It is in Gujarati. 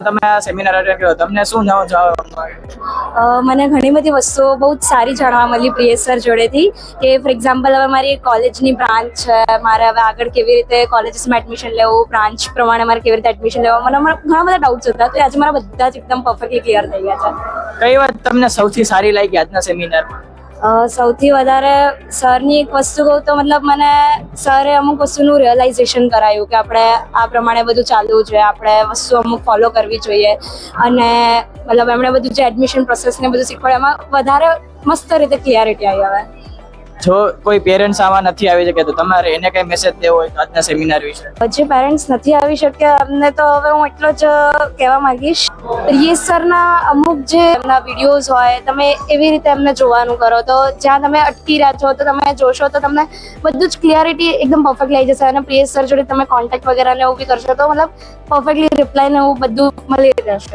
તમે આ સેમિનાર અટેન્ડ કર્યો, તમને શું નવું જાણવા મળ્યું? મને ઘણી બધી વસ્તુઓ બહુ જ સારી જાણવા મળી પ્રિયેશ સર જોડેથી કે ફોર એક્ઝામ્પલ હવે મારી કોલેજની બ્રાન્ચ છે, મારે હવે આગળ કેવી રીતે કોલેજીસમાં એડમિશન લેવું, બ્રાન્ચ પ્રમાણે મારે કેવી રીતે એડમિશન લેવું, મને ઘણા બધા ડાઉટ્સ હતા, તો આજે મારા બધા જ એકદમ પરફેક્ટલી ક્લિયર થઈ ગયા છે. કઈ વાત તમને સૌથી સારી લાગી આજના સેમિનારમાં? સૌથી વધારે સરની એક વસ્તુ કહું તો મતલબ મને સરે અમુક વસ્તુનું રિયલાઇઝેશન કરાયું કે આપણે આ પ્રમાણે બધું ચાલવું જોઈએ, આપણે વસ્તુ અમુક ફોલો કરવી જોઈએ, અને મતલબ એમણે બધું જે એડમિશન પ્રોસેસને બધું શીખવાડ્યું એમાં વધારે મસ્ત રીતે ક્લિયરિટી આવી આવે. જો કોઈ પેરેન્ટ્સ આવા નથી આવી શકે તો તમારે એને કઈ મેસેજ દેવો હોય તો આજના સેમિનાર વિશે? જે પેરેન્ટ્સ નથી આવી શક્યા એમને તો હવે હું એટલો જ કહેવા માંગીશ, પ્રિયેશ સરના અમુક જે એમના વિડીયોઝ હોય તમે એવી રીતે એમને જોવાનું કરો તો જ્યાં તમે અટકી રહ્યા છો તો તમે જોશો તો તમને બધું જ ક્લિયરિટી એકદમ પરફેક્ટલી આવી જશે, અને પ્રિયેશ સર જોડે તમે કોન્ટેક્ટ વગેરે ને એવું બી કરશો તો મતલબ પરફેક્ટલી રિપ્લાય ને એવું બધું મળી રહેશે.